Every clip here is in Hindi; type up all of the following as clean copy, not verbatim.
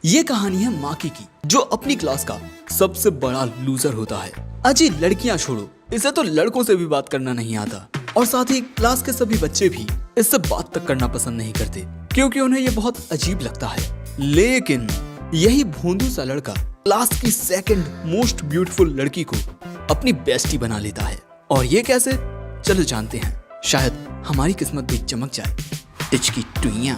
ये कहानी है माकी की, जो अपनी क्लास का सबसे बड़ा लूजर होता है। अजी लड़कियां छोड़ो, इसे तो लड़कों से भी बात करना नहीं आता और साथ ही क्लास के सभी बच्चे भी इससे बात तक करना पसंद नहीं करते क्योंकि उन्हें ये बहुत अजीब लगता है। लेकिन यही भोंदू सा लड़का क्लास की सेकंड मोस्ट ब्यूटीफुल लड़की को अपनी बेस्टी बना लेता है। और ये कैसे, चलो जानते हैं, शायद हमारी किस्मत भी चमक जाए। टिचकी टुइयां।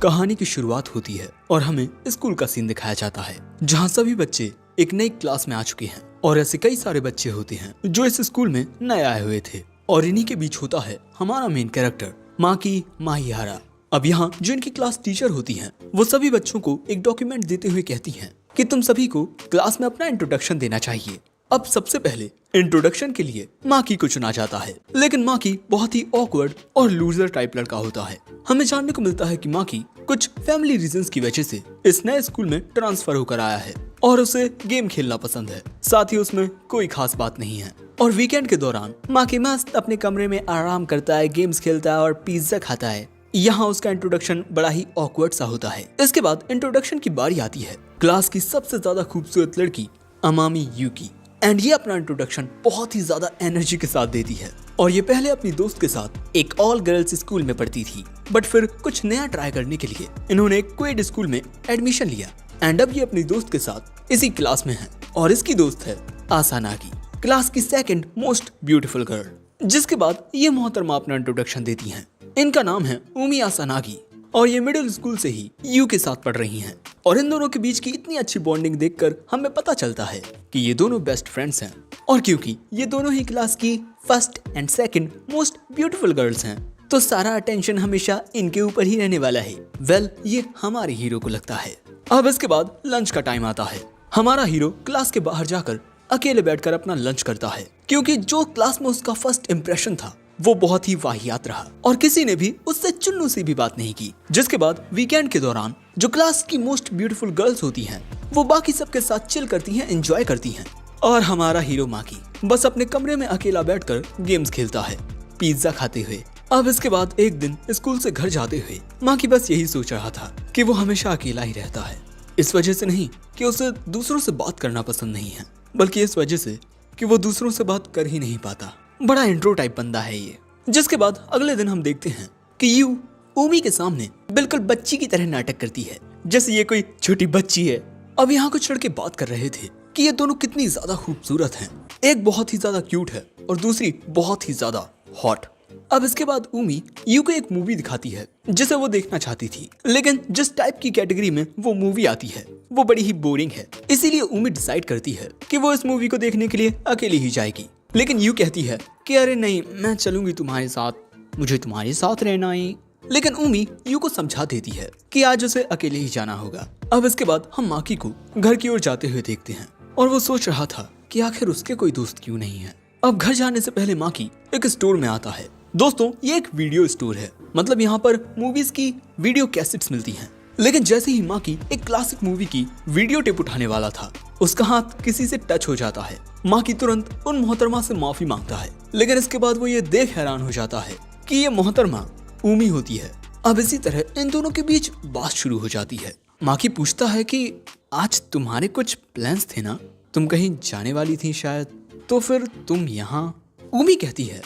कहानी की शुरुआत होती है और हमें स्कूल का सीन दिखाया जाता है जहाँ सभी बच्चे एक नई क्लास में आ चुके हैं और ऐसे कई सारे बच्चे होते हैं जो इस स्कूल में नए आए हुए थे। और इन्हीं के बीच होता है हमारा मेन कैरेक्टर माकी माहियारा। अब यहाँ जो इनकी क्लास टीचर होती हैं वो सभी बच्चों को एक डॉक्यूमेंट देते हुए कहती हैं कि तुम सभी को क्लास में अपना इंट्रोडक्शन देना चाहिए। अब सबसे पहले इंट्रोडक्शन के लिए माकी को चुना जाता है, लेकिन माकी बहुत ही ऑकवर्ड और लूजर टाइप लड़का होता है। हमें जानने को मिलता है कि माकी कुछ फैमिली रीजंस की वजह से इस नए स्कूल में ट्रांसफर होकर आया है और उसे गेम खेलना पसंद है। साथ ही उसमें कोई खास बात नहीं है और वीकेंड के दौरान माकी मस्त अपने कमरे में आराम करता है, गेम्स खेलता है और पिज्जा खाता है। यहाँ उसका इंट्रोडक्शन बड़ा ही ऑकवर्ड सा होता है। इसके बाद इंट्रोडक्शन की बारी आती है क्लास की सबसे ज्यादा खूबसूरत लड़की अमामी यूकी, एंड ये अपना इंट्रोडक्शन बहुत ही ज्यादा एनर्जी के साथ देती है। और ये पहले अपनी दोस्त के साथ एक ऑल गर्ल्स स्कूल में पढ़ती थी, बट फिर कुछ नया ट्राई करने के लिए इन्होंने एक क्वेड स्कूल में एडमिशन लिया एंड अब ये अपनी दोस्त के साथ इसी क्लास में है। और इसकी दोस्त है आसानागी, क्लास की सेकंड मोस्ट ब्यूटीफुल गर्ल। जिसके बाद ये मोहतरमा अपना इंट्रोडक्शन देती हैं। इनका नाम है उमी आसानागी और ये मिडिल स्कूल से ही यू के साथ पढ़ रही हैं। और इन दोनों के बीच की इतनी अच्छी बॉन्डिंग देखकर हमें पता चलता है कि ये दोनों बेस्ट फ्रेंड्स हैं। और क्योंकि ये दोनों ही क्लास की first and second most beautiful girls हैं तो सारा अटेंशन हमेशा इनके ऊपर ही रहने वाला है। वेल, ये हमारे हीरो को लगता है। अब इसके बाद लंच का टाइम आता है। हमारा हीरो क्लास के बाहर जाकर अकेले बैठकर अपना लंच करता है क्योंकि जो क्लास में उसका फर्स्ट इम्प्रेशन था वो बहुत ही वाहियात रहा और किसी ने भी उससे चुन्नू सी भी बात नहीं की। जिसके बाद वीकेंड के दौरान जो क्लास की मोस्ट ब्यूटीफुल गर्ल्स होती हैं वो बाकी सबके साथ चिल करती हैं, एंजॉय करती हैं और हमारा हीरो माकी बस अपने कमरे में अकेला बैठकर गेम्स खेलता है, पिज्जा खाते हुए। अब इसके बाद एक दिन स्कूल से घर जाते हुए माकी बस यही सोच रहा था कि वो हमेशा अकेला ही रहता है। इस वजह से नहीं कि उसे दूसरों से बात करना पसंद नहीं है, बल्कि इस वजह से कि वो दूसरों से बात कर ही नहीं पाता। बड़ा इंट्रो टाइप बंदा है ये। जिसके बाद अगले दिन हम देखते हैं कि यू उमी के सामने बिल्कुल बच्ची की तरह नाटक करती है, जैसे ये कोई छोटी बच्ची है। अब यहाँ कुछ लड़के बात कर रहे थे कि ये दोनों कितनी ज्यादा खूबसूरत हैं। एक बहुत ही ज्यादा क्यूट है और दूसरी बहुत ही ज्यादा हॉट। अब इसके बाद उमी यू को एक मूवी दिखाती है जिसे वो देखना चाहती थी, लेकिन जिस टाइप की कैटेगरी में वो मूवी आती है वो बड़ी ही बोरिंग है। इसीलिए उमी डिसाइड करती है कि वो इस मूवी को देखने के लिए अकेली ही जाएगी। लेकिन यू कहती है कि अरे नहीं, मैं चलूंगी तुम्हारे साथ, मुझे तुम्हारे साथ रहना है। लेकिन उमी यू को समझा देती है कि आज उसे अकेले ही जाना होगा। अब इसके बाद हम माकी को घर की ओर जाते हुए देखते हैं और वो सोच रहा था कि आखिर उसके कोई दोस्त क्यों नहीं है। अब घर जाने से पहले माकी एक स्टोर में आता है। दोस्तों, ये एक वीडियो स्टोर है, मतलब यहाँ पर मूवीज की वीडियो कैसेट्स मिलती हैं। लेकिन जैसे ही माकी एक क्लासिक मूवी की वीडियो टेप उठाने वाला था, उसका हाथ किसी से टच हो जाता है। माकी तुरंत उन मोहतरमा से माफी मांगता है, लेकिन इसके बाद वो ये देख हैरान हो जाता है कि ये मोहतरमा उमी होती है। अब इसी तरह इन दोनों के बीच बात शुरू हो जाती है। माकी पूछता है कि आज तुम्हारे कुछ प्लान्स थे ना, तुम कहीं जाने वाली थी शायद, तो फिर तुम यहाँ। उमी कहती है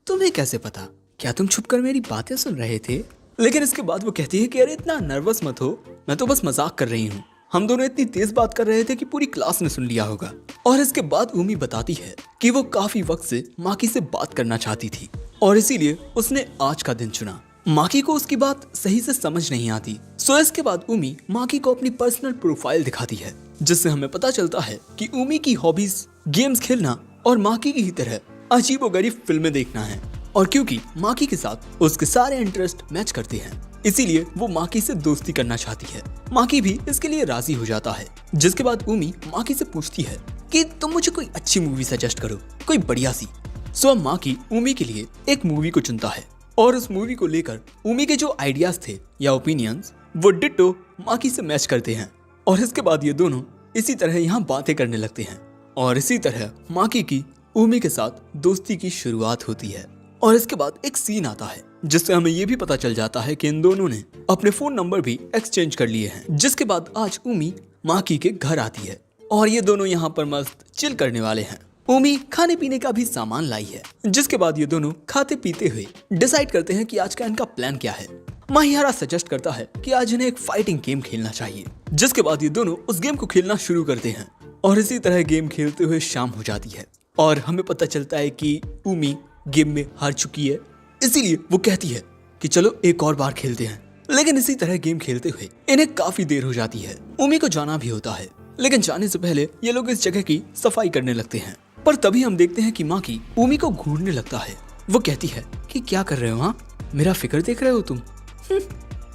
तुम्हें कैसे पता, क्या तुम छुपकर मेरी बातें सुन रहे थे? लेकिन इसके बाद वो कहती है कि अरे इतना नर्वस मत हो, मैं तो बस मजाक कर रही हूँ। हम दोनों इतनी तेज बात कर रहे थे कि पूरी क्लास ने सुन लिया होगा। और इसके बाद उमी बताती है कि वो काफी वक्त से माकी से बात करना चाहती थी और इसीलिए उसने आज का दिन चुना। माकी को उसकी बात सही से समझ नहीं आती, सो इसके बाद उमी माकी को अपनी पर्सनल प्रोफाइल दिखाती है, जिससे हमें पता चलता है कि उमी की हॉबीज गेम्स खेलना और माकी की ही तरह अजीबोगरीब फिल्में देखना है। और क्योंकि माकी के साथ उसके सारे इंटरेस्ट मैच करते हैं, इसीलिए वो माकी से दोस्ती करना चाहती है। माकी भी इसके लिए राजी हो जाता है। जिसके बाद उमी माकी से पूछती है कि तुम मुझे कोई अच्छी मूवी सजेस्ट करो, कोई बढ़िया सी। सो अब माकी उमी के लिए एक मूवी को चुनता है और उस मूवी को लेकर उमी के जो आइडियाज थे या ओपिनियंस वो डिट्टो माकी से मैच करते हैं। और इसके बाद ये दोनों इसी तरह यहाँ बातें करने लगते हैं और इसी तरह माकी की उमी के साथ दोस्ती की शुरुआत होती है। और इसके बाद एक सीन आता है जिससे हमें ये भी पता चल जाता है कि इन दोनों ने अपने फोन नंबर भी एक्सचेंज कर लिए हैं। जिसके बाद आज उमी माकी के घर आती है और ये दोनों यहाँ पर मस्त चिल करने वाले हैं। उमी खाने पीने का भी सामान लाई है। जिसके बाद ये दोनों खाते पीते हुए डिसाइड करते हैं कि आज का इनका प्लान क्या है। माहियारा सजेस्ट करता है कि आज इन्हें एक फाइटिंग गेम खेलना चाहिए। जिसके बाद ये दोनों उस गेम को खेलना शुरू करते हैं और इसी तरह गेम खेलते हुए शाम हो जाती है और हमें पता चलता है कि उमी गेम में हार चुकी है। इसीलिए वो कहती है कि चलो एक और बार खेलते हैं। लेकिन इसी तरह गेम खेलते हुए इन्हें काफी देर हो जाती है। उमी को जाना भी होता है, लेकिन जाने से पहले ये लोग इस जगह की सफाई करने लगते हैं। पर तभी हम देखते हैं कि माकी उमी को घूरने लगता है। वो कहती है कि क्या कर रहे हो, हाँ मेरा फिक्र देख रहे हो तुम?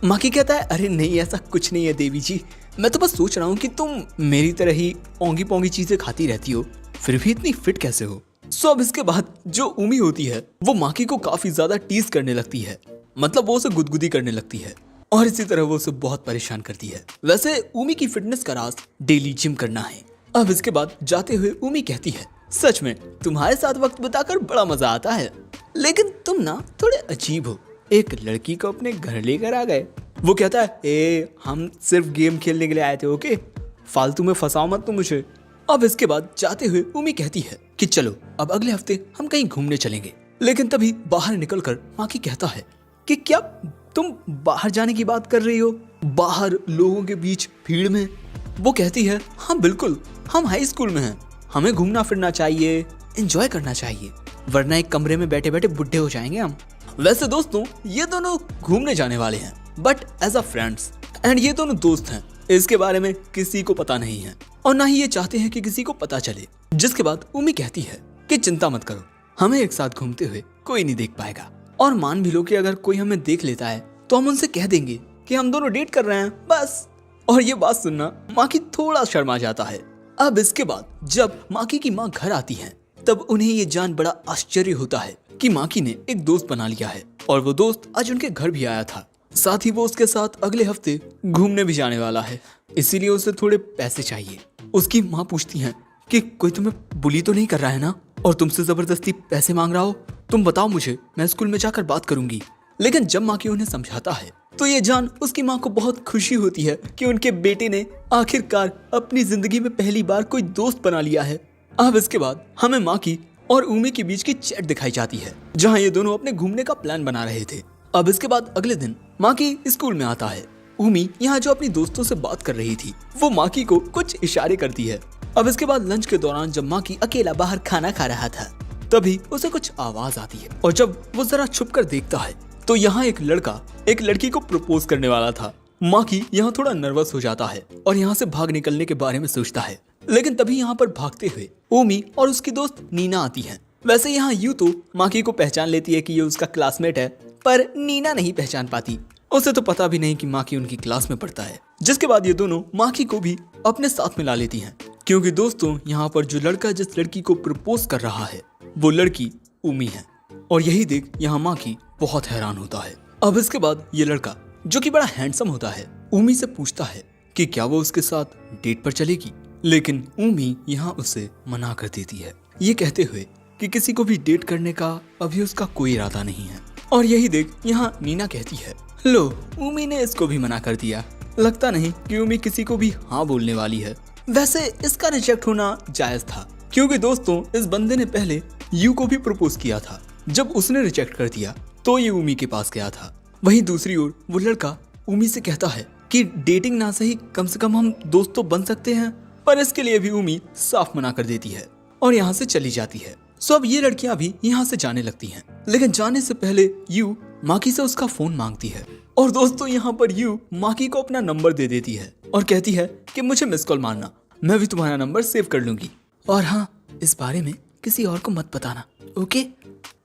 माकी कहता है अरे नहीं ऐसा कुछ नहीं है देवी जी, मैं तो बस सोच रहा हूँ कि तुम मेरी तरह ही ओंगी पोंगी चीजें खाती रहती हो, फिर भी इतनी फिट कैसे हो। सो अब इसके बाद जो उमी होती है वो माकी को काफी ज्यादा टीज करने लगती है, मतलब वो उसे गुदगुदी करने लगती है और इसी तरह वो उसे बहुत परेशान करती है। वैसे उमी की फिटनेस का राज डेली जिम करना है। अब इसके बाद जाते हुए उमी कहती है सच में तुम्हारे साथ वक्त बिताकर बड़ा मजा आता है, लेकिन तुम ना थोड़े अजीब हो, एक लड़की को अपने घर लेकर आ गए। वो कहता है हम सिर्फ गेम खेलने के लिए आए थे, ओके फालतू में फंसाओ मत तुम मुझे। अब इसके बाद जाते हुए उमी कहती है कि चलो अब अगले हफ्ते हम कहीं घूमने चलेंगे। लेकिन तभी बाहर निकलकर माकी कहता है कि क्या तुम बाहर जाने की बात कर रही हो, बाहर लोगों के बीच भीड़ में? वो कहती है हाँ बिल्कुल, हम हाई स्कूल में हैं, हमें घूमना फिरना चाहिए, एंजॉय करना चाहिए, वरना एक कमरे में बैठे बैठे बुढ़े हो जाएंगे हम। वैसे दोस्तों ये दोनों घूमने जाने वाले हैं but as a friends, and ये दोनों दोस्त हैं। इसके बारे में किसी को पता नहीं है और ना ही ये चाहते हैं कि किसी को पता चले। जिसके बाद उमी कहती है कि चिंता मत करो, हमें एक साथ घूमते हुए कोई नहीं देख पाएगा, और मान भी लो कि अगर कोई हमें देख लेता है तो हम उनसे कह देंगे कि हम दोनों डेट कर रहे हैं बस। और ये बात सुनना माकी थोड़ा शर्मा जाता है। अब इसके बाद जब माकी की माँ घर आती है तब उन्हें ये जान बड़ा आश्चर्य होता है कि माकी ने एक दोस्त बना लिया है और वो दोस्त आज उनके घर भी आया था। साथ ही वो उसके साथ अगले हफ्ते घूमने भी जाने वाला है, इसीलिए उसे थोड़े पैसे चाहिए। उसकी माँ पूछती है कि कोई तुम्हें बुली तो नहीं कर रहा है ना, और तुमसे जबरदस्ती पैसे मांग रहा हो? तुम बताओ मुझे, मैं स्कूल में जाकर बात करूंगी। लेकिन जब माँ की उन्हें समझाता है तो ये जान उसकी माँ को बहुत खुशी होती है कि उनके बेटे ने आखिरकार अपनी जिंदगी में पहली बार कोई दोस्त बना लिया है। अब इसके बाद हमें माकी और उमी के बीच की चैट दिखाई जाती है जहाँ ये दोनों अपने घूमने का प्लान बना रहे थे। अब इसके बाद अगले दिन माकी स्कूल में आता है। उमी यहाँ जो अपनी दोस्तों से बात कर रही थी वो माकी को कुछ इशारे करती है। अब इसके बाद लंच के दौरान जब माकी अकेला बाहर खाना खा रहा था तभी उसे कुछ आवाज आती है और जब वो जरा छुप कर देखता है तो यहाँ एक लड़का एक लड़की को प्रपोज करने वाला था। माकी यहाँ थोड़ा नर्वस हो जाता है और यहाँ से भाग निकलने के बारे में सोचता है, लेकिन तभी यहाँ पर भागते हुए उमी और उसकी दोस्त नीना आती है। वैसे यहाँ यूं तो माकी को पहचान लेती है कि ये उसका क्लासमेट है, पर नीना नहीं पहचान पाती। उसे तो पता भी नहीं कि माकी उनकी क्लास में पढ़ता है। जिसके बाद ये दोनों माकी को भी अपने साथ में ला लेती हैं, क्योंकि दोस्तों यहाँ पर जो लड़का जिस लड़की को प्रपोज कर रहा है वो लड़की उमी है। और यही देख यहाँ माकी बहुत हैरान होता है। अब इसके बाद ये लड़का जो कि बड़ा हैंडसम होता है उमी से पूछता है कि क्या वो उसके साथ डेट पर चलेगी, लेकिन उमी यहाँ उसे मना कर देती है, ये कहते हुए कि किसी को भी डेट करने का अभी उसका कोई इरादा नहीं है। और यही देख यहाँ नीना कहती है लो उमी ने इसको भी मना कर दिया, लगता नहीं कि उमी किसी को भी हाँ बोलने वाली है। वैसे इसका रिजेक्ट होना जायज था, क्योंकि दोस्तों इस बंदे ने पहले यू को भी प्रपोज किया था। जब उसने रिजेक्ट कर दिया तो ये उमी के पास गया था। वहीं दूसरी ओर वो लड़का उमी से कहता है कि डेटिंग ना सही कम से कम हम दोस्त तो बन सकते हैं, पर इसके लिए भी उमी साफ मना कर देती है और यहाँ से चली जाती है। सो अब ये लड़कियां भी यहाँ से जाने लगती हैं, लेकिन जाने से पहले यू माकी से उसका फोन मांगती है। और दोस्तों यहाँ पर यू माकी को अपना नंबर दे देती है और कहती है कि मुझे मिस कॉल मारना, मैं भी तुम्हारा नंबर सेव कर लूंगी, और हाँ इस बारे में किसी और को मत बताना, ओके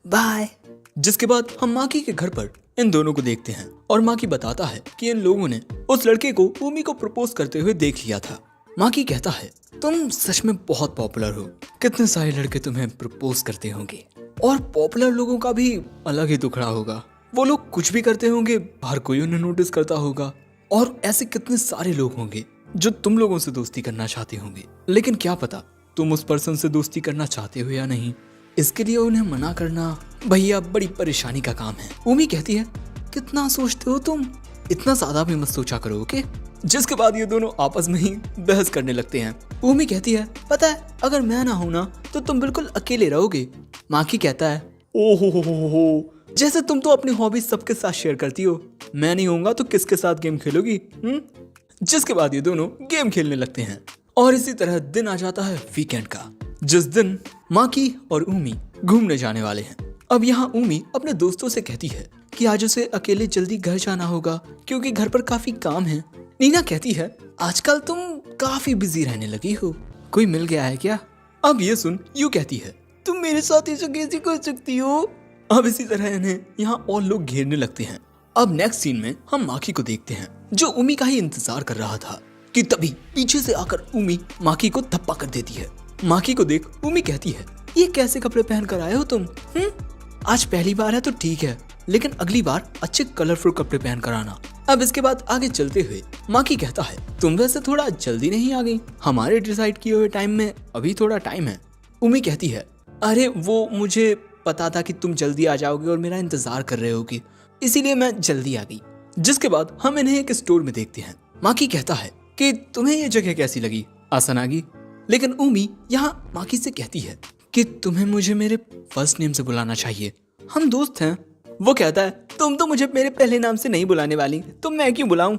बाय। जिसके बाद हम माकी के घर पर इन दोनों को देखते हैं और माकी बताता है कि इन लोगों ने उस लड़के को उमी को प्रपोज करते हुए देख लिया था। माकी कहता है तुम सच में बहुत पॉपुलर हो, कितने सारे लड़के तुम्हें प्रपोज करते होंगे, और पॉपुलर लोगों का भी अलग ही दुखड़ा होगा, वो लोग कुछ भी करते होंगे हर कोई उन्हें नोटिस करता होगा, और ऐसे कितने सारे लोग होंगे जो तुम लोगों से दोस्ती करना चाहते होंगे, लेकिन क्या पता तुम उस पर्सन से दोस्ती करना चाहते हो या नहीं। इसके लिए उन्हें मना करना भैया बड़ी परेशानी का काम है। उमी कहती है कितना सोचते हो तुम, इतना ज्यादा भी मत सोचा करो, ओके। जिसके बाद ये दोनों आपस में ही बहस करने लगते हैं। उमी कहती है पता है अगर मैं ना हूं ना तो तुम बिल्कुल अकेले रहोगे। माकी कहता है ओहो हो, जैसे तुम तो अपनी हॉबीज सबके साथ शेयर करती हो, मैं नहीं होऊंगा तो किसके साथ गेम खेलोगी? जिसके बाद ये दोनों गेम खेलने लगते हैं और इसी तरह दिन आ जाता है वीकेंड का, जिस दिन माकी और उमी घूमने जाने वाले हैं। अब यहाँ उमी अपने दोस्तों से कहती है कि आज उसे अकेले जल्दी घर जाना होगा क्योंकि घर पर काफी काम है। नीना कहती है आजकल तुम काफी बिजी रहने लगी हो, कोई मिल गया है क्या? अब ये सुन यू कहती है तुम मेरे साथ ऐसा कैसे कर सकती हो? अब इसी तरह इन्हें यहाँ और लोग घेरने लगते हैं। अब नेक्स्ट सीन में हम माकी को देखते हैं जो उमी का ही इंतजार कर रहा था कि तभी पीछे से आकर उमी माकी को थप्पा कर देती है। माकी को देख उमी कहती है ये कैसे कपड़े पहन कर आए हो तुम? आज पहली बार है तो ठीक है, लेकिन अगली बार अच्छे कलरफुल कपड़े पहन कर आना। अब इसके बाद आगे चलते हुए माकी कहता है तुम वैसे थोड़ा जल्दी नहीं आ गई, हमारे डिसाइड किए हुए टाइम में अभी थोड़ा टाइम है। उमी कहती है अरे वो मुझे पता था कि तुम जल्दी आ जाओगे और मेरा इंतजार कर रहे होगी, इसीलिए मैं जल्दी आ गई। जिसके बाद हम इन्हें एक स्टोर में देखते हैं। माकी कहता है कि तुम्हें ये जगह कैसी लगी आसनागी? लेकिन उमी यहाँ माकी से कहती है कि तुम्हें मुझे मेरे फर्स्ट नेम से बुलाना चाहिए, हम दोस्त हैं। वो कहता है तुम तो मुझे मेरे पहले नाम से नहीं बुलाने वाली, तो मैं क्यों बुलाऊं?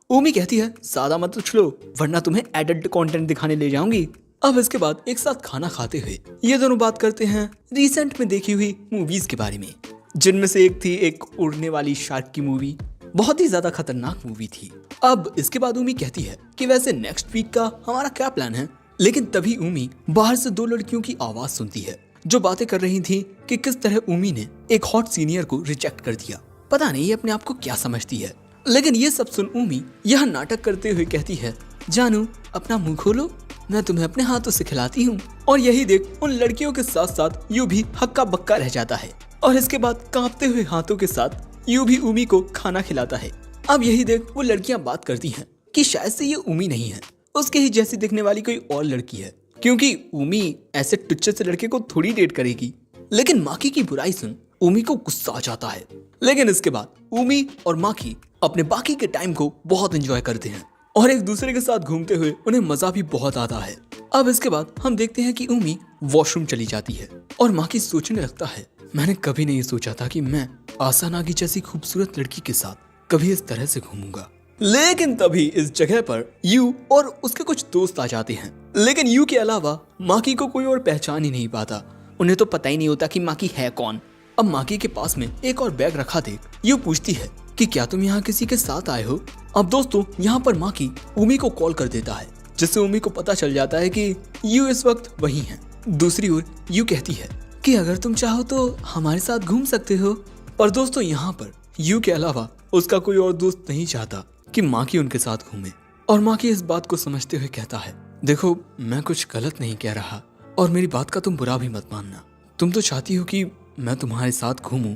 उमी कहती है ज्यादा मत उछलो वरना तुम्हें एडल्ट कंटेंट दिखाने ले जाऊंगी। अब इसके बाद एक साथ खाना खाते हुए ये दोनों बात करते हैं रिसेंट में देखी हुई मूवीज के बारे में, जिनमें से एक थी एक उड़ने वाली शार्क की मूवी, बहुत ही ज्यादा खतरनाक मूवी थी। अब इसके बाद उमी कहती है कि वैसे नेक्स्ट वीक का हमारा क्या प्लान है? लेकिन तभी उमी बाहर से दो लड़कियों की आवाज सुनती है जो बातें कर रही थी कि किस तरह उमी ने एक हॉट सीनियर को रिजेक्ट कर दिया। पता नहीं ये अपने आप को क्या समझती है। लेकिन ये सब सुन उमी यह नाटक करते हुए कहती है जानू अपना मुंह खोलो, मैं तुम्हें अपने हाथों से खिलाती हूँ। और यही देख उन लड़कियों के साथ साथ यू भी हक्का बक्का रह जाता है और इसके बाद कांपते हुए हाथों के साथ यू भी उमी को खाना खिलाता है। अब यही देख वो लड़कियां बात करती हैं कि शायद से ये उमी नहीं है, उसके ही जैसी दिखने वाली कोई और लड़की है, क्योंकि उमी ऐसे टुच्चे से लड़के को थोड़ी डेट करेगी। लेकिन माकी की बुराई सुन उमी को गुस्सा आ जाता है। लेकिन इसके बाद उमी और माकी अपने बाकी के टाइम को बहुत एंजॉय करते हैं और एक दूसरे के साथ घूमते हुए उन्हें मजा भी बहुत आता है। अब इसके बाद हम देखते हैं कि उमी वॉशरूम चली जाती है और माकी सोचने लगता है मैंने कभी नहीं सोचा था कि मैं आसानागी जैसी खूबसूरत लड़की के साथ कभी इस तरह से घूमूंगा। लेकिन तभी इस जगह पर यू और उसके कुछ दोस्त आ जाते हैं। लेकिन यू के अलावा माकी को कोई और पहचान ही नहीं पाता, उन्हें तो पता ही नहीं होता कि माकी है कौन। अब माकी के पास में एक और बैग रखा देख यू पूछती है कि क्या तुम यहाँ किसी के साथ आए हो? अब दोस्तों यहाँ पर माकी उमी को कॉल कर देता है जिससे उमी को पता चल जाता है कि यू इस वक्त वही है। दूसरी ओर यू कहती है कि अगर तुम चाहो तो हमारे साथ घूम सकते हो। पर दोस्तों यहाँ पर यू के अलावा उसका कोई और दोस्त नहीं चाहता कि माकी उनके साथ घूमे और माकी इस बात को समझते हुए कहता है देखो मैं कुछ गलत नहीं कह रहा और मेरी बात का तुम बुरा भी मत मानना, तुम तो चाहती हो कि मैं तुम्हारे साथ घूमूं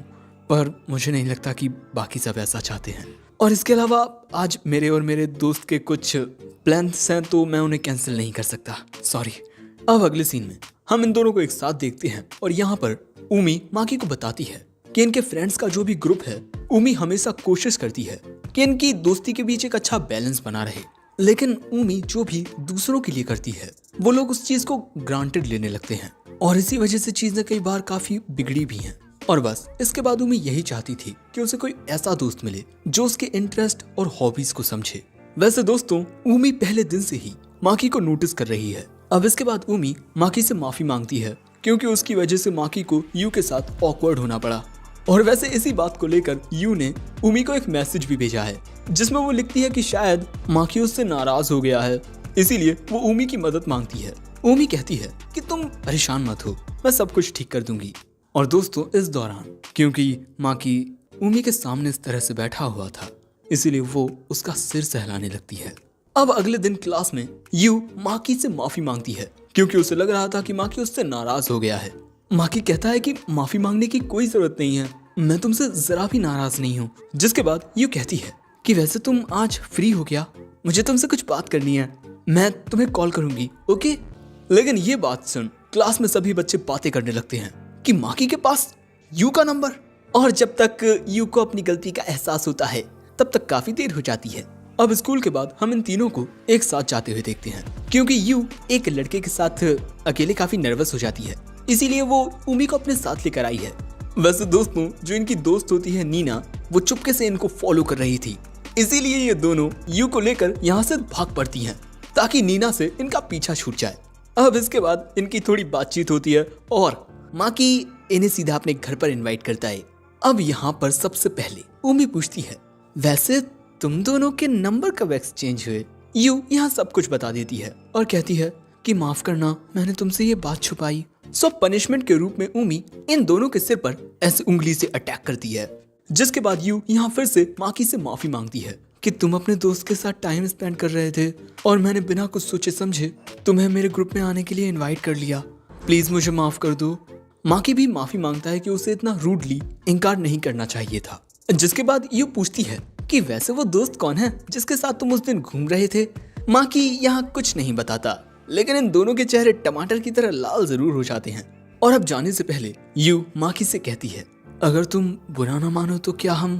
पर मुझे नहीं लगता कि बाकी सब ऐसा चाहते हैं। और इसके अलावा आज मेरे और मेरे दोस्त के कुछ प्लान्स हैं तो मैं उन्हें कैंसिल नहीं कर सकता, सॉरी। अब अगले सीन में हम इन दोनों को एक साथ देखते हैं और यहाँ पर उमी माकी को बताती है कि इनके फ्रेंड्स का जो भी ग्रुप है उमी हमेशा कोशिश करती है कि इनकी दोस्ती के बीच एक अच्छा बैलेंस बना रहे। लेकिन उमी जो भी दूसरों के लिए करती है वो लोग उस चीज को ग्रांटेड लेने लगते हैं और इसी वजह से चीजें कई बार काफी बिगड़ी भी हैं। और बस इसके बाद उमी यही चाहती थी कि उसे कोई ऐसा दोस्त मिले जो उसके इंटरेस्ट और हॉबीज को समझे। वैसे दोस्तों उमी पहले दिन से ही माकी को नोटिस कर रही है। अब इसके बाद उमी माकी से माफी मांगती है क्योंकि उसकी वजह से माकी को यू के साथ ऑकवर्ड होना पड़ा। और वैसे इसी बात को लेकर यू ने उमी को एक मैसेज भी भेजा है जिसमें वो लिखती है कि शायद माकी उससे नाराज हो गया है, इसीलिए वो उमी की मदद मांगती है। उमी कहती है कि तुम परेशान मत हो, मैं सब कुछ ठीक कर दूंगी। और दोस्तों इस दौरान क्योंकि माकी उमी के सामने इस तरह से बैठा हुआ था इसीलिए वो उसका सिर सहलाने लगती है। अब अगले दिन क्लास में यू माकी से माफी मांगती है क्योंकि उसे लग रहा था कि माकी उससे नाराज हो गया है। माकी कहता है कि माफी मांगने की कोई जरूरत नहीं है, मैं तुमसे जरा भी नाराज नहीं हूँ। जिसके बाद यू कहती है कि वैसे तुम आज फ्री हो क्या, मुझे तुमसे कुछ बात करनी है, मैं तुम्हें कॉल करूंगी, ओके। लेकिन ये बात सुन क्लास में सभी बच्चे बातें करने लगते हैं कि माकी के पास यू का नंबर। और जब तक यू को अपनी गलती का एहसास होता है तब तक काफी देर हो जाती है। अब स्कूल के बाद हम इन तीनों को एक साथ जाते हुए देखते हैं, क्योंकि यू एक लड़के के साथ अकेले काफी नर्वस हो जाती है, इसीलिए वो उमी को अपने साथ लेकर आई है। वैसे दोस्तों, जो इनकी दोस्त होती है नीना, वो चुपके से इनको फॉलो कर रही थी, इसीलिए ये दोनों यू को लेकर यहाँ से भाग पड़ती हैं ताकि नीना से इनका पीछा छूट जाए। अब इसके बाद इनकी थोड़ी बातचीत होती है और माकी इन्हें सीधा अपने घर पर इनवाइट करता है। अब यहाँ पर सबसे पहले उमी पूछती है, वैसे तुम दोनों के नंबर कब एक्सचेंज हुए? यू यहाँ सब कुछ बता देती है और कहती है कि माफ करना, मैंने तुमसे ये बात छुपाई। सो पनिशमेंट के रूप में उमी इन दोनों के सिर पर ऐसे उंगली से अटैक करती है, जिसके बाद यू यहाँ फिर से माकी से माफी मांगती है कि तुम अपने दोस्त के साथ टाइम स्पेंड कर रहे थे और मैंने बिना कुछ सोचे समझे तुम्हें मेरे ग्रुप में आने के लिए इनवाइट कर लिया, प्लीज मुझे माफ कर दो। माकी भी माफी मांगता है कि उसे इतना रूडली इनकार नहीं करना चाहिए था। जिसके बाद यू पूछती है कि वैसे वो दोस्त कौन है जिसके साथ तुम उस दिन घूम रहे थे? माकी यहाँ कुछ नहीं बताता, लेकिन इन दोनों के चेहरे टमाटर की तरह लाल जरूर हो जाते हैं। और अब जाने से पहले यू माकी से कहती है, अगर तुम बुरा ना मानो तो क्या हम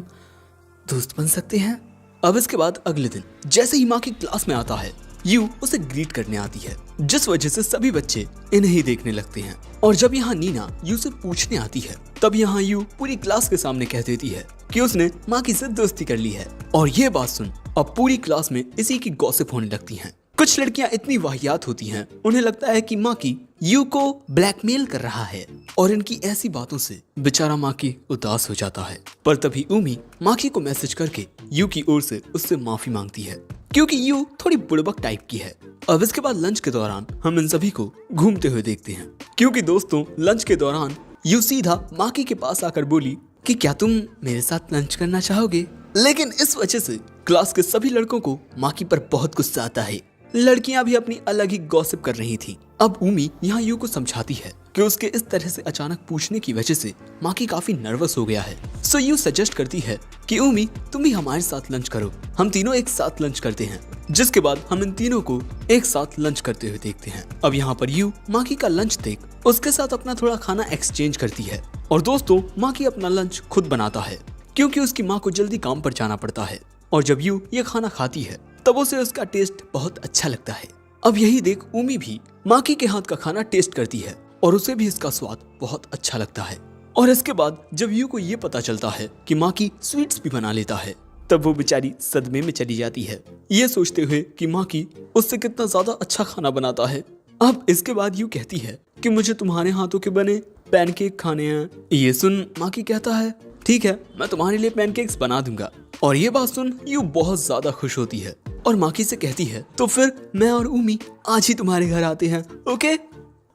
दोस्त बन सकते हैं? अब इसके बाद अगले दिन जैसे ही माकी क्लास में आता है, यू उसे ग्रीट करने आती है, जिस वजह से सभी बच्चे इन्हें ही देखने लगते हैं। और जब यहाँ नीना यू से पूछने आती है, तब यहाँ यू पूरी क्लास के सामने कह देती है कि उसने माकी से दोस्ती कर ली है। और ये बात सुन अब पूरी क्लास में इसी की गॉसिप होने लगती है। कुछ लड़कियां इतनी वाहियात होती हैं, उन्हें लगता है कि माकी यू को ब्लैकमेल कर रहा है और इनकी ऐसी बातों से बेचारा माकी उदास हो जाता है। पर तभी उमी माकी को मैसेज करके यू की ओर से उससे माफी मांगती है, क्योंकि यू थोड़ी बुड़बक टाइप की है। अब इसके बाद लंच के दौरान हम इन सभी को घूमते हुए देखते हैं, क्योंकि दोस्तों लंच के दौरान यू सीधा माकी के पास आकर बोली कि क्या तुम मेरे साथ लंच करना चाहोगे? लेकिन इस वजह से क्लास के सभी लड़कों को माकी पर बहुत गुस्सा आता है। लड़कियां भी अपनी अलग ही गॉसिप कर रही थी। अब उमी यहाँ यू को समझाती है कि उसके इस तरह से अचानक पूछने की वजह से माकी काफी नर्वस हो गया है। सो यू सजेस्ट करती है कि उमी तुम भी हमारे साथ लंच करो, हम तीनों एक साथ लंच करते हैं। जिसके बाद हम इन तीनों को एक साथ लंच करते हुए देखते हैं। अब यहाँ पर यू माकी का लंच देख उसके साथ अपना थोड़ा खाना एक्सचेंज करती है। और दोस्तों माकी अपना लंच खुद बनाता है, क्योंकि उसकी माँ को जल्दी काम पर जाना पड़ता है। और जब यू ये खाना खाती है तब उसे उसका टेस्ट बहुत अच्छा लगता है। अब यही देख उमी भी माकी के हाथ का खाना टेस्ट करती है और उसे भी इसका स्वाद बहुत अच्छा लगता है। और इसके बाद जब यू को ये पता चलता है कि माकी स्वीट्स भी बना लेता है, तब वो बेचारी सदमे में चली जाती है, ये सोचते हुए कि माकी उससे कितना ज्यादा अच्छा खाना बनाता है। अब इसके बाद यू कहती है कि मुझे तुम्हारे हाथों के बने पैनकेक खाने हैं। ये सुन माकी कहता है, ठीक है, मैं तुम्हारे लिए पैनकेक्स बना दूंगा। और ये बात सुन यू बहुत ज्यादा खुश होती है और माकी से कहती है, तो फिर मैं और उमी आज ही तुम्हारे घर आते हैं, ओके?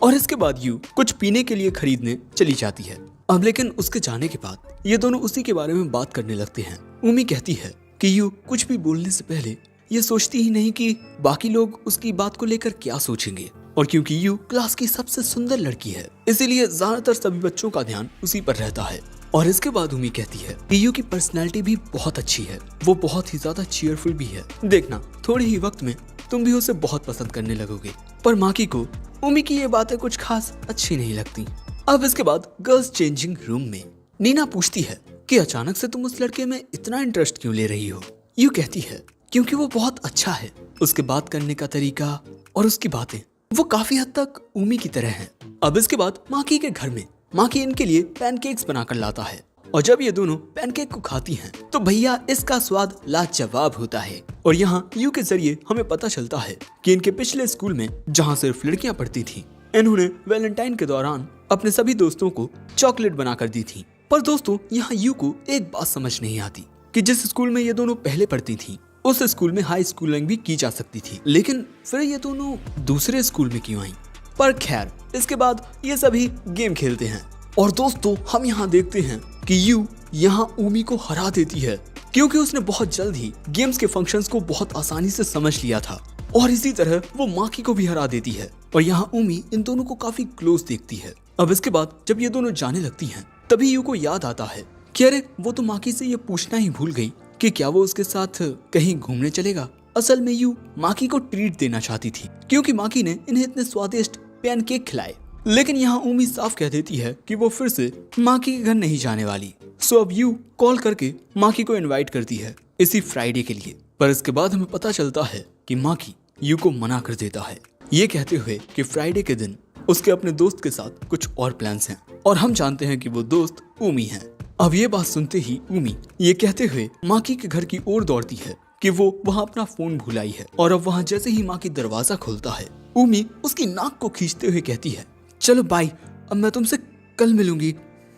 और इसके बाद यू कुछ पीने के लिए खरीदने चली जाती है। अब लेकिन उसके जाने के बाद ये दोनों उसी के बारे में बात करने लगते हैं। उमी कहती है कि यू कुछ भी बोलने से पहले ये सोचती ही नहीं कि बाकी लोग उसकी बात को लेकर क्या सोचेंगे। और क्योंकि यू क्लास की सबसे सुंदर लड़की है, इसीलिए ज्यादातर सभी बच्चों का ध्यान उसी पर रहता है। और इसके बाद उमी कहती है कि यू की पर्सनैलिटी भी बहुत अच्छी है, वो बहुत ही ज्यादा चीयरफुल भी है, देखना थोड़े ही वक्त में तुम भी उसे बहुत पसंद करने लगोगे। पर माकी को उमी की ये बातें कुछ खास अच्छी नहीं लगती। अब इसके बाद गर्ल्स चेंजिंग रूम में नीना पूछती है कि अचानक से तुम उस लड़के में इतना इंटरेस्ट क्यों ले रही हो? यू कहती है क्योंकि वो बहुत अच्छा है, उसके बात करने का तरीका और उसकी बातें वो काफी हद तक उमी की तरह हैं। अब इसके बाद माकी के घर में माकी इनके लिए पैनकेक्स बनाकर लाता है और जब ये दोनों पैनकेक को खाती हैं तो भैया इसका स्वाद लाजवाब होता है। और यहाँ यू के जरिए हमें पता चलता है कि इनके पिछले स्कूल में जहाँ सिर्फ लड़कियाँ पढ़ती थी, इन्होंने वैलेंटाइन के दौरान अपने सभी दोस्तों को चॉकलेट बनाकर दी थी। पर दोस्तों यहाँ यू को एक बात समझ नहीं आती कि जिस स्कूल में ये दोनों पहले पढ़ती थी उस स्कूल में हाई स्कूलिंग भी की जा सकती थी, लेकिन फिर ये दोनों दूसरे स्कूल में क्यों आई? पर खैर इसके बाद ये सभी गेम खेलते हैं और दोस्तों हम यहाँ देखते हैं कि यू यहाँ उमी को हरा देती है, क्योंकि उसने बहुत जल्द ही गेम्स के फंक्शंस को बहुत आसानी से समझ लिया था। और इसी तरह वो माकी को भी हरा देती है और यहाँ उमी इन दोनों को काफी क्लोज देखती है। अब इसके बाद जब ये दोनों जाने लगती हैं तभी यू को याद आता है कि अरे वो तो माकी से ये पूछना ही भूल गई कि क्या वो उसके साथ कहीं घूमने चलेगा। असल में यू माकी को ट्रीट देना चाहती थी, क्योंकि माकी ने इन्हें इतने स्वादिष्ट पैनकेक खिलाए लेकिन यहाँ उमी साफ कह देती है कि वो फिर से माकी के घर नहीं जाने वाली। सो अब यू कॉल करके माकी को इनवाइट करती है इसी फ्राइडे के लिए। पर इसके बाद हमें पता चलता है कि माकी यू को मना कर देता है, ये कहते हुए कि फ्राइडे के दिन उसके अपने दोस्त के साथ कुछ और प्लान्स हैं और हम जानते हैं कि वो दोस्त उमी है। अब ये बात सुनते ही उमी ये कहते हुए माकी के घर की ओर दौड़ती है कि वो वहाँ अपना फोन भूल आई है। और अब वहाँ जैसे ही माकी दरवाजा खोलता है, उमी उसकी नाक को खींचते हुए कहती है, चलो बाय, अब मैं तुमसे कल मिलूंगी।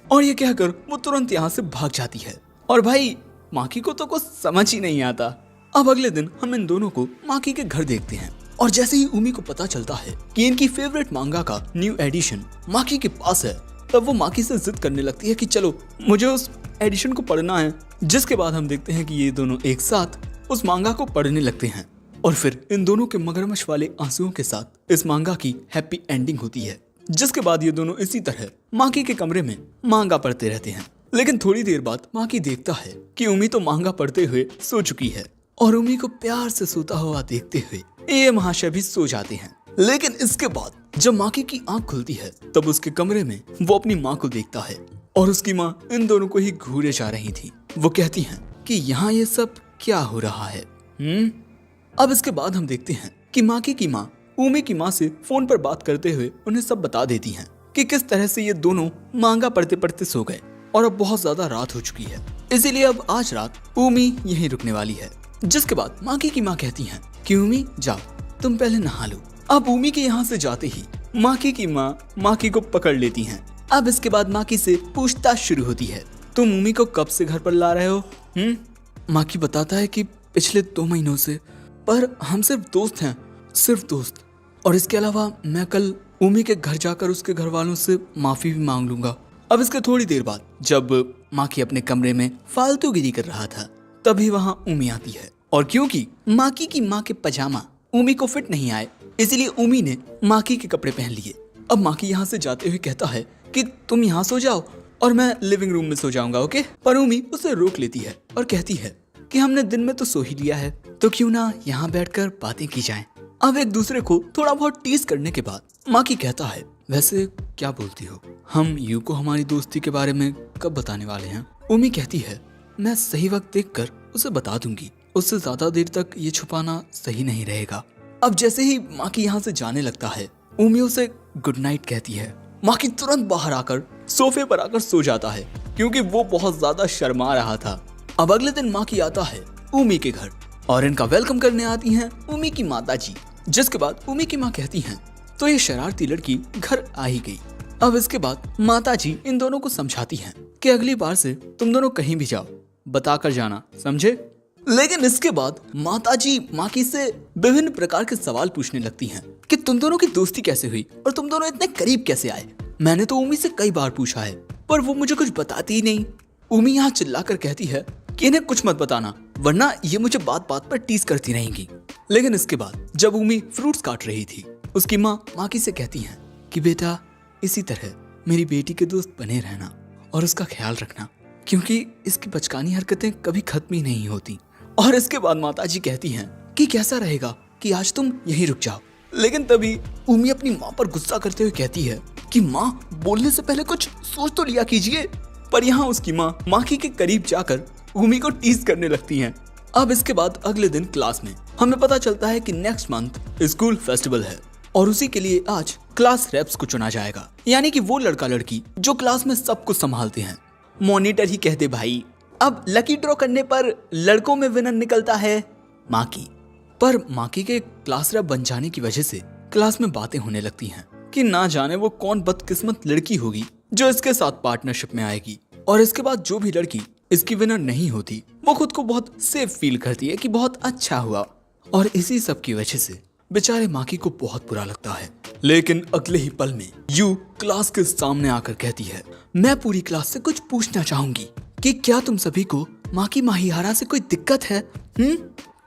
और ये कहकर वो तुरंत यहाँ से भाग जाती है। और भाई माकी को तो कुछ समझ ही नहीं आता। अब अगले दिन हम इन दोनों को माकी के घर देखते हैं और जैसे ही उमी को पता चलता है कि इनकी फेवरेट मांगा का न्यू एडिशन माकी के पास है, तब वो माकी से जिद करने लगती है कि चलो मुझे उस एडिशन को पढ़ना है। जिसके बाद हम देखते हैं कि ये दोनों एक साथ उस मांगा को पढ़ने लगते हैं और फिर इन दोनों के मगरमच्छ वाले आंसुओं के साथ इस मांगा की हैप्पी एंडिंग होती है। जिसके बाद ये दोनों इसी तरह माकी के कमरे में मांगा पढ़ते रहते हैं। लेकिन थोड़ी देर बाद माकी देखता है कि उमी तो मांगा पढ़ते हुए सो चुकी है और उमी को प्यार से सोता हुआ देखते हुए ये महाशय भी सो जाते हैं। लेकिन इसके बाद जब माकी की आंख खुलती है तब उसके कमरे में वो अपनी माँ को देखता है और उसकी माँ इन दोनों को ही घूरे जा रही थी। वो कहती हैं कि यहाँ ये सब क्या हो रहा है। अब इसके बाद हम देखते हैं कि माकी की माँ उमी की माँ से फोन पर बात करते हुए उन्हें सब बता देती हैं कि किस तरह से ये दोनों मांगा पढ़ते पढ़ते सो गए और अब बहुत ज्यादा रात हो चुकी है, इसीलिए अब आज रात उमी यहीं रुकने वाली है। जिसके बाद माकी की माँ कहती हैं कि उमी जाओ तुम पहले नहा लो। अब उमी के यहाँ से जाते ही माकी की माँ माकी को पकड़ लेती हैं। अब इसके बाद माकी से पूछताछ शुरू होती है, तुम उमी को कब से घर पर ला रहे हो? माकी बताता है कि पिछले 2 महीनों से, पर हम सिर्फ दोस्त हैं, सिर्फ दोस्त। और इसके अलावा मैं कल उमी के घर जाकर उसके घर वालों से माफी भी मांग लूंगा। अब इसके थोड़ी देर बाद जब माकी अपने कमरे में फालतूगिरी कर रहा था तभी वहाँ उमी आती है और क्योंकि माकी की माँ के पजामा उमी को फिट नहीं आए इसलिए उमी ने माकी के कपड़े पहन लिए। अब माकी यहाँ से जाते हुए कहता है कि तुम यहाँ सो जाओ और मैं लिविंग रूम में सो जाऊंगा, ओके? पर उमी उसे रोक लेती है और कहती है कि हमने दिन में तो सो ही लिया है, तो क्यों ना यहाँ बैठकर बातें की जाएं। अब एक दूसरे को थोड़ा बहुत टीज करने के बाद माकी कहता है, वैसे क्या बोलती हो, हम यू को हमारी दोस्ती के बारे में कब बताने वाले हैं? उमी कहती है, मैं सही वक्त देखकर उसे बता दूंगी, उससे ज्यादा देर तक ये छुपाना सही नहीं रहेगा। अब जैसे ही माकी यहाँ से जाने लगता है उमी उसे गुड नाइट कहती है। माकी तुरंत बाहर आकर सोफे पर आकर सो जाता है क्योंकि वो बहुत ज्यादा शर्मा रहा था। अब अगले दिन माकी आता है उमी के घर और इनका वेलकम करने आती हैं उमी की माता जी। जिसके बाद उमी की माँ कहती हैं, तो ये शरारती लड़की घर आ ही गई। अब इसके बाद माता जी इन दोनों को समझाती हैं कि अगली बार से तुम दोनों कहीं भी जाओ बताकर जाना, समझे? लेकिन इसके बाद माता जी माकी से विभिन्न प्रकार के सवाल पूछने लगती हैं कि तुम दोनों की दोस्ती कैसे हुई और तुम दोनों इतने करीब कैसे आए। मैंने तो उमी से कई बार पूछा है पर वो मुझे कुछ बताती ही नहीं। उमी यहाँ चिल्लाकर कहती है कि इन्हें कुछ मत बताना वरना ये मुझे बात बात पर टीज करती रहेंगी। लेकिन इसके बाद जब उमी फ्रूट्स काट रही थी उसकी माँ माकी से कहती हैं कि बेटा इसी तरह मेरी बेटी के दोस्त बने रहना और उसका ख्याल रखना क्योंकि इसकी बचकानी हरकतें कभी खत्म ही नहीं होती। और इसके बाद माताजी कहती हैं कि कैसा रहेगा कि आज तुम यहीं रुक जाओ। लेकिन तभी उमी अपनी माँ पर गुस्सा करते हुए कहती है कि माँ बोलने से पहले कुछ सोच तो लिया कीजिए। पर यहाँ उसकी माँ माकी के करीब जाकर उमी को टीज करने लगती हैं। अब इसके बाद अगले दिन क्लास में हमें पता चलता है कि नेक्स्ट मंथ स्कूल फेस्टिवल है और उसी के लिए आज क्लास रेप्स को चुना जाएगा, यानी कि वो लड़का लड़की जो क्लास में सब कुछ संभालते हैं। मॉनिटर ही कहते भाई। अब लकी ड्रॉ करने पर लड़कों में विनर निकलता है माकी। पर माकी के क्लास रेप बन जाने की वजह से क्लास में बातें होने लगती हैं कि ना जाने वो कौन बदकिस्मत लड़की होगी जो इसके साथ पार्टनरशिप में आएगी। और इसके बाद जो भी लड़की इसकी विनर नहीं होती वो खुद को बहुत सेफ फील करती है कि बहुत अच्छा हुआ। और इसी सब की वजह से बेचारे माकी को बहुत बुरा लगता है। लेकिन अगले ही पल में यू क्लास के सामने आकर कहती है, मैं पूरी क्लास से कुछ पूछना चाहूंगी कि क्या तुम सभी को माकी माहियारा से कोई दिक्कत है?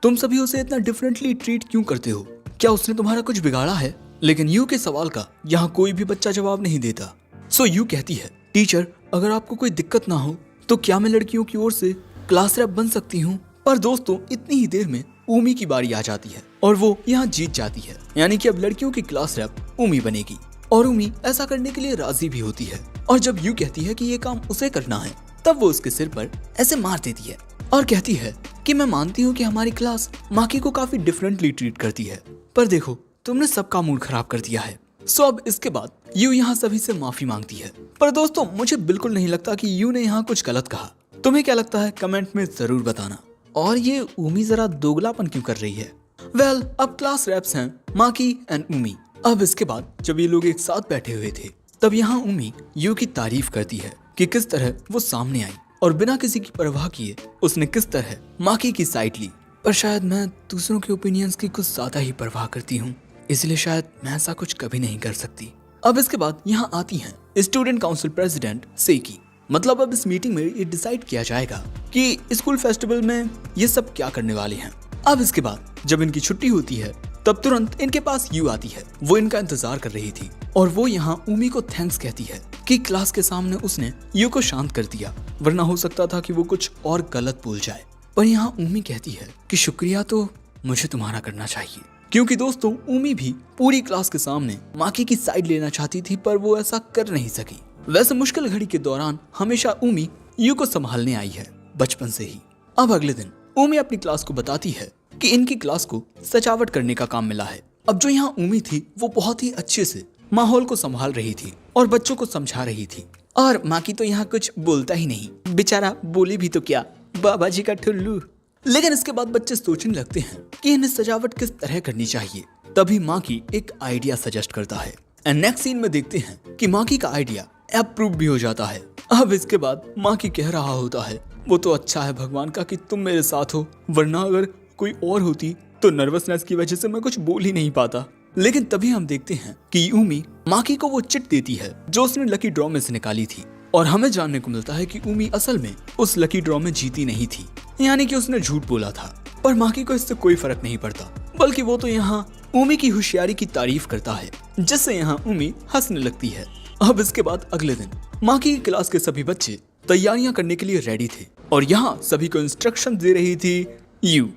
तुम सभी उसे इतना डिफरेंटली ट्रीट क्यों करते हो? क्या उसने तुम्हारा कुछ बिगाड़ा है? लेकिन यू के सवाल का यहाँ कोई भी बच्चा जवाब नहीं देता। सो यू कहती है, टीचर अगर आपको कोई दिक्कत ना हो तो क्या मैं लड़कियों की ओर से क्लास रैप बन सकती हूँ? पर दोस्तों इतनी ही देर में उमी की बारी आ जाती है और वो यहाँ जीत जाती है, यानी कि अब लड़कियों की क्लास रैप उमी बनेगी। और उमी ऐसा करने के लिए राजी भी होती है। और जब यू कहती है कि ये काम उसे करना है, तब वो उसके सिर पर ऐसे मार देती है और कहती है कि मैं मानती हूँ कि हमारी क्लास माकी को काफी डिफरेंटली ट्रीट करती है, पर देखो तुमने सबका मूड खराब कर दिया है। सो अब इसके बाद यू यहाँ सभी से माफी मांगती है। पर दोस्तों मुझे बिल्कुल नहीं लगता कि यू ने यहाँ कुछ गलत कहा। तुम्हें क्या लगता है कमेंट में जरूर बताना। और ये उमी जरा दोगलापन क्यों कर रही है? वेल, अब क्लास रैप्स हैं माकी एंड उमी। अब इसके बाद जब ये लोग एक साथ बैठे हुए थे, तब यहाँ उमी यू की तारीफ करती है कि किस तरह वो सामने आई और बिना किसी की परवाह किए उसने किस तरह माकी की साइड ली। पर शायद मैं दूसरों के ओपिनियंस की कुछ ज्यादा ही परवाह करती हूँ, इसलिए शायद मैं ऐसा कुछ कभी नहीं कर सकती। अब इसके बाद यहाँ आती हैं स्टूडेंट काउंसिल प्रेसिडेंट सेकी। मतलब अब इस मीटिंग में ये डिसाइड किया जाएगा कि स्कूल फेस्टिवल में ये सब क्या करने वाले हैं। अब इसके बाद जब इनकी छुट्टी होती है, तब तुरंत इनके पास यू आती है। वो इनका इंतजार कर रही थी और वो यहाँ उमी को थैंक्स कहती है कि क्लास के सामने उसने यू को शांत कर दिया, वरना हो सकता था कि वो कुछ और गलत बोल जाए। पर यहाँ उमी कहती है कि शुक्रिया तो मुझे तुम्हारा करना चाहिए, क्योंकि दोस्तों उमी भी पूरी क्लास के सामने माकी की साइड लेना चाहती थी, पर वो ऐसा कर नहीं सकी। वैसे मुश्किल घड़ी के दौरान हमेशा उमी यू को संभालने आई है बचपन से ही। अब अगले दिन उमी अपनी क्लास को बताती है कि इनकी क्लास को सजावट करने का काम मिला है। अब जो यहाँ उमी थी वो बहुत ही अच्छे से माहौल को संभाल रही थी और बच्चों को समझा रही थी। और माकी तो यहाँ कुछ बोलता ही नहीं, बेचारा बोली भी तो क्या, बाबा जी का ठुल्लू। लेकिन इसके बाद बच्चे सोचने लगते हैं कि इन्हें सजावट किस तरह करनी चाहिए। तभी माकी एक आइडिया सजेस्ट करता है एंड नेक्स्ट सीन में देखते हैं कि माकी का आइडिया अप्रूव भी हो जाता है। अब इसके बाद माकी कह रहा होता है, वो तो अच्छा है भगवान का कि तुम मेरे साथ हो, वरना अगर कोई और होती तो नर्वसनेस की वजह से मैं कुछ बोल ही नहीं पाता। लेकिन तभी हम देखते हैं कि उमी माकी को वो चिट देती है जो उसने लकी ड्रॉ में से निकाली थी, और हमें जानने को मिलता है कि उमी असल में उस लकी ड्रॉ में जीती नहीं थी, यानी कि उसने झूठ बोला था। पर माकी को इससे कोई फर्क नहीं पड़ता, बल्कि वो तो यहाँ उमी की होशियारी की तारीफ करता है, जिससे यहाँ उमी हंसने लगती है। अब इसके बाद अगले दिन माकी की क्लास के सभी बच्चे तैयारियां करने के लिए रेडी थे और यहाँ सभी को इंस्ट्रक्शन दे रही थी यू।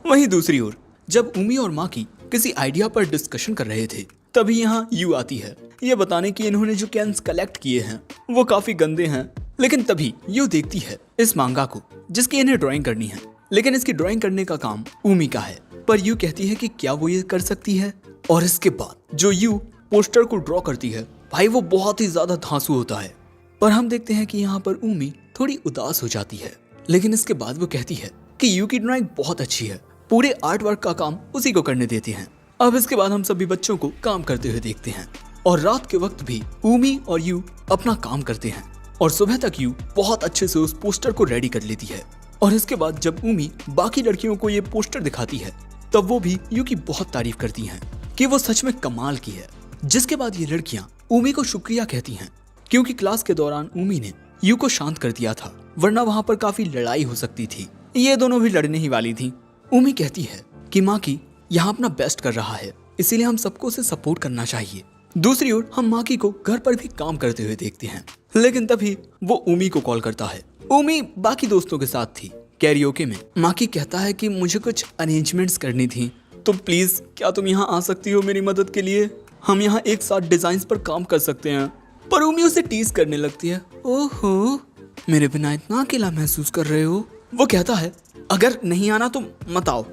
वहीं दूसरी ओर जब उमी और माकी किसी आइडिया पर डिस्कशन कर रहे थे, तभी यहाँ यू आती है ये बताने कि इन्होंने जो कैंस कलेक्ट किए हैं वो काफी गंदे हैं। लेकिन तभी यू देखती है इस मांगा को जिसकी इन्हें ड्राइंग करनी है, लेकिन इसकी ड्राइंग करने का काम उमी का है। पर यू कहती है कि क्या वो ये कर सकती है। और इसके बाद जो यू पोस्टर को ड्रॉ करती है, भाई वो बहुत ही ज्यादा धांसू होता है। पर हम देखते हैं कि यहाँ पर उमी थोड़ी उदास हो जाती है, लेकिन इसके बाद वो कहती है कि यू की ड्राइंग बहुत अच्छी है, पूरे आर्ट वर्क का काम उसी को करने देते हैं। अब इसके बाद हम सभी बच्चों को काम करते हुए देखते हैं और रात के वक्त भी उमी और यू अपना काम करते हैं और सुबह तक यू बहुत अच्छे से उस पोस्टर को रेडी कर लेती है। और इसके बाद जब उमी बाकी लड़कियों को ये पोस्टर दिखाती है, तब वो भी यू की बहुत तारीफ करती हैं कि वो सच में कमाल की है। जिसके बाद ये लड़कियां उमी को शुक्रिया कहती हैं, क्योंकि क्लास के दौरान उमी ने यू को शांत कर दिया था, वरना वहाँ पर काफी लड़ाई हो सकती थी। ये दोनों भी लड़ने ही वाली थी। उमी कहती है कि माकी यहाँ अपना बेस्ट कर रहा है, इसीलिए हम सबको उसे सपोर्ट करना चाहिए। दूसरी ओर हम माकी को घर पर भी काम करते हुए देखते हैं, लेकिन तभी वो उमी को कॉल करता है। उमी बाकी दोस्तों के साथ थी कैरियोके में। माकी कहता है कि मुझे कुछ अरेंजमेंट्स करनी थी, तो प्लीज क्या तुम यहाँ आ सकती हो मेरी मदद के लिए? हम यहाँ एक साथ डिजाइन्स पर काम कर सकते हैं। पर उमी उसे टीज करने लगती है, ओहो मेरे बिना इतना अकेला महसूस कर रहे हो? वो कहता है अगर नहीं आना तो मत आओ।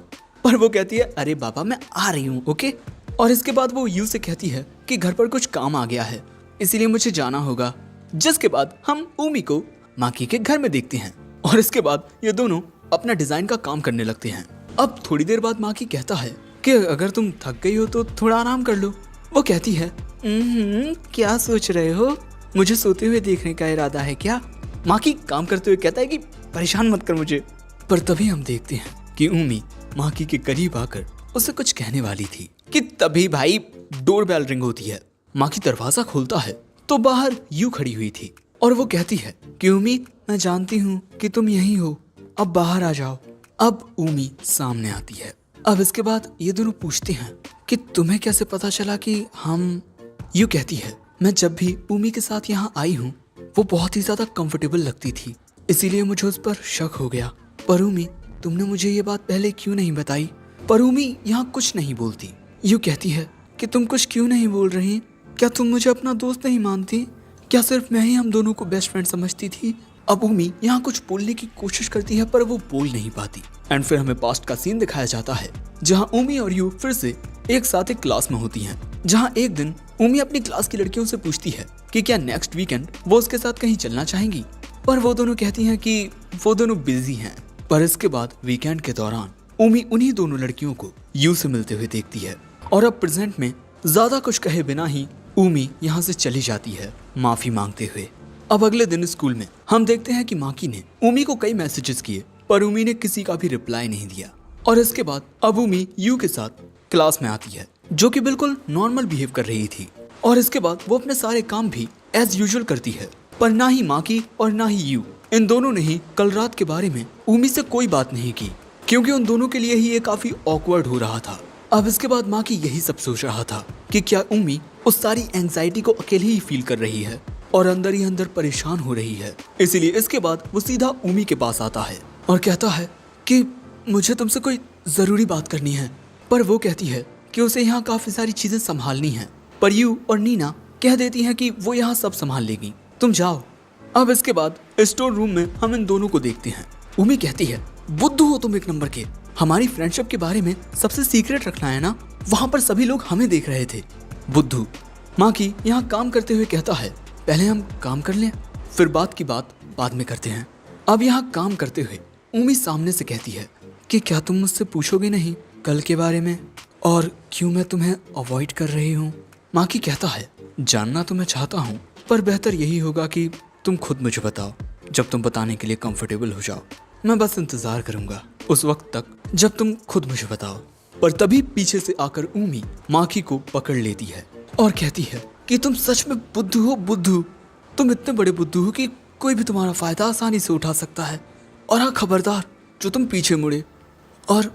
पर वो कहती है अरे बाबा मैं आ रही हूँ, ओके। और इसके बाद वो यू से कहती है कि घर पर कुछ काम आ गया है, इसीलिए मुझे जाना होगा। जिसके बाद हम उमी को माकी के घर में देखते हैं और इसके बाद ये दोनों अपना डिजाइन का काम करने लगते हैं। अब थोड़ी देर बाद माकी कहता है कि अगर तुम थक गई हो तो थोड़ा आराम कर लो। वो कहती है क्या सोच रहे हो, मुझे सोते हुए देखने का इरादा है क्या? माकी काम करते हुए कहता है कि परेशान मत कर मुझे। पर तभी हम देखते हैं कि उमी माकी के करीब आकर उसे कुछ कहने वाली थी कि तभी भाई डोरबेल रिंग होती है। माकी दरवाजा खोलता है तो बाहर यू खड़ी हुई थी और वो कहती है कि उमी मैं जानती हूँ कि तुम यहीं हो, अब बाहर आ जाओ। अब उमी सामने आती है। अब इसके बाद ये दोनों पूछते हैं कि तुम्हें कैसे पता चला कि हम? यू कहती है मैं जब भी उमी के साथ यहाँ आई हूँ वो बहुत ही ज्यादा कंफर्टेबल लगती थी, इसीलिए मुझे उस पर शक हो गया। पर उमी तुमने मुझे ये बात पहले क्यों नहीं बताई? पर उमी यहाँ कुछ नहीं बोलती। यू कहती है कि तुम कुछ क्यों नहीं बोल रही? क्या तुम मुझे अपना दोस्त नहीं मानती? क्या सिर्फ मैं ही हम दोनों को बेस्ट फ्रेंड समझती थी? अब उमी यहाँ कुछ बोलने की कोशिश करती है पर वो बोल नहीं पाती। एंड फिर हमें पास्ट का सीन दिखाया जाता है जहाँ उमी और यू फिर से एक साथ एक क्लास में होती हैं। जहाँ एक दिन उमी अपनी क्लास की लड़कियों से पूछती है कि क्या नेक्स्ट वीकेंड वो उसके साथ कहीं चलना चाहेंगी, पर वो दोनों कहती हैं कि वो दोनों बिजी हैं। पर इसके बाद वीकेंड के दौरान उमी उन्हीं दोनों लड़कियों को यू से मिलते हुए देखती है और अब प्रेजेंट में ज्यादा कुछ कहे बिना ही उमी यहाँ से चली जाती है माफी मांगते हुए। अब अगले दिन स्कूल में हम देखते हैं कि माकी ने उमी को कई मैसेजेस किए पर उमी ने किसी का भी रिप्लाई नहीं दिया। और इसके बाद अब उमी यू के साथ क्लास में आती है जो कि बिल्कुल नॉर्मल बिहेव कर रही थी और इसके बाद वो अपने सारे काम भी एज यूजुअल करती है। पर ना ही माकी और ना ही यू इन दोनों ने ही कल रात के बारे में उमी से कोई बात नहीं की क्योंकि उन दोनों के लिए ही ये काफी ऑकवर्ड हो रहा था। अब इसके बाद माकी यही सब सोच रहा था कि क्या उमी उस सारी एंजाइटी को अकेले ही फील कर रही है और अंदर ही अंदर परेशान हो रही है। इसीलिए इसके बाद वो सीधा उमी के पास आता है और कहता है कि मुझे तुमसे कोई जरूरी बात करनी है। पर वो कहती है कि उसे यहाँ काफी सारी चीजें संभालनी है, पर यू और नीना कह देती हैं कि वो यहाँ सब संभाल लेगी, तुम जाओ। अब इसके बाद स्टोर रूम में हम इन दोनों को देखते हैं। उमी कहती है बुद्धू हो तुम एक नंबर के, हमारी फ्रेंडशिप के बारे में सबसे सीक्रेट रखना है ना, वहाँ पर सभी लोग हमें देख रहे थे। बुद्धू। माकी यहाँ काम करते हुए कहता है पहले हम काम कर लें, फिर बात की बात बाद में करते हैं। अब यहाँ काम करते हुए उमी सामने से कहती है कि क्या तुम मुझसे पूछोगे नहीं कल के बारे में और क्यों मैं तुम्हें अवॉइड कर रही हूँ। माकी कहता है जानना तो मैं चाहता हूँ पर बेहतर यही होगा कि तुम खुद मुझे बताओ जब तुम बताने के लिए कंफर्टेबल हो जाओ। मैं बस इंतजार करूंगा उस वक्त तक जब तुम खुद मुझे बताओ। पर तभी पीछे से आकर उमी माकी को पकड़ लेती है और कहती है कि तुम सच में बुद्धू हो बुद्धू, तुम इतने बड़े बुद्धू हो कि कोई भी तुम्हारा फायदा आसानी से उठा सकता है। और हाँ खबरदार जो तुम पीछे मुड़े। और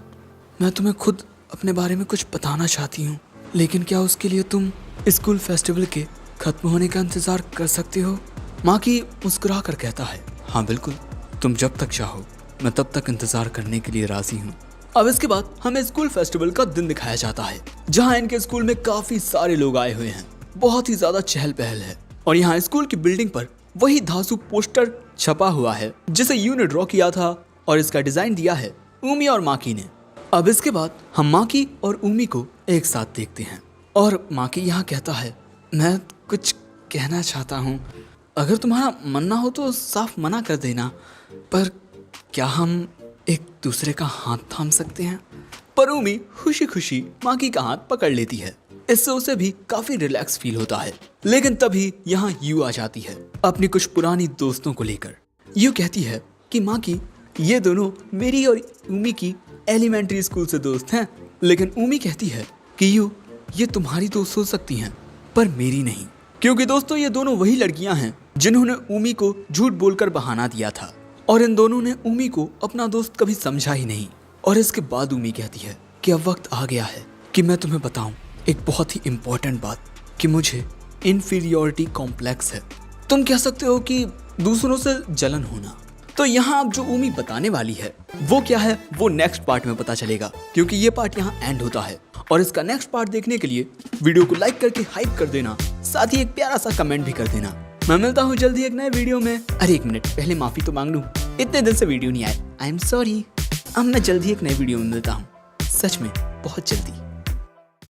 मैं तुम्हें खुद अपने बारे में कुछ बताना चाहती हूँ, लेकिन क्या उसके लिए तुम स्कूल फेस्टिवल के खत्म होने का इंतजार कर सकते हो। माकी मुस्कुरा कर कहता है हाँ बिल्कुल, तुम जब तक चाहो मैं तब तक इंतजार करने के लिए राजी हूँ। अब इसके बाद हमें स्कूल फेस्टिवल का दिन दिखाया जाता है जहाँ इनके स्कूल में काफी सारे लोग आए हुए हैं, बहुत ही ज्यादा चहल पहल है। और यहाँ स्कूल की बिल्डिंग पर वही धांसू पोस्टर छपा हुआ है जिसे यू ने ड्रॉ किया था और इसका डिजाइन दिया है उमी और माकी ने। अब इसके बाद हम माकी और उमी को एक साथ देखते हैं और माकी यहाँ कहता है मैं कुछ कहना चाहता हूँ, अगर तुम्हारा मन ना हो तो साफ मना कर देना, पर क्या हम एक दूसरे का हाथ थाम सकते हैं। पर उमी खुशी खुशी माकी का हाथ पकड़ लेती है, इससे उसे भी काफी रिलैक्स फील होता है। लेकिन तभी यहाँ यू आ जाती है अपनी कुछ पुरानी दोस्तों को लेकर। यू कहती है कि माकी ये दोनों मेरी और उमी की एलिमेंट्री स्कूल से दोस्त हैं, लेकिन उमी कहती है कि यू ये तुम्हारी दोस्त हो सकती हैं पर मेरी नहीं, क्योंकि दोस्तों ये दोनों वही लड़कियां हैं जिन्होंने उमी को झूठ बोलकर बहाना दिया था और इन दोनों ने उमी को अपना दोस्त कभी समझा ही नहीं। और इसके बाद उमी कहती है कि अब वक्त आ गया है कि मैं तुम्हें बताऊं एक बहुत ही इम्पोर्टेंट बात कि मुझे इन्फीरियोरिटी कॉम्प्लेक्स है। तुम कह सकते हो कि दूसरों से जलन होना। तो यहाँ अब जो उमी बताने वाली है वो क्या है वो नेक्स्ट पार्ट में पता चलेगा, क्योंकि ये पार्ट यहाँ एंड होता है। और इसका नेक्स्ट पार्ट देखने के लिए वीडियो को लाइक करके हाइप कर देना, साथ ही एक प्यारा सा कमेंट भी कर देना। मैं मिलता हूँ जल्दी एक नए वीडियो में। अरे एक मिनट, पहले माफी तो मांग लूं, इतने दिन से वीडियो नहीं आए, आई एम सॉरी। अब मैं जल्दी एक नए वीडियो में मिलता हूँ, सच में बहुत जल्दी।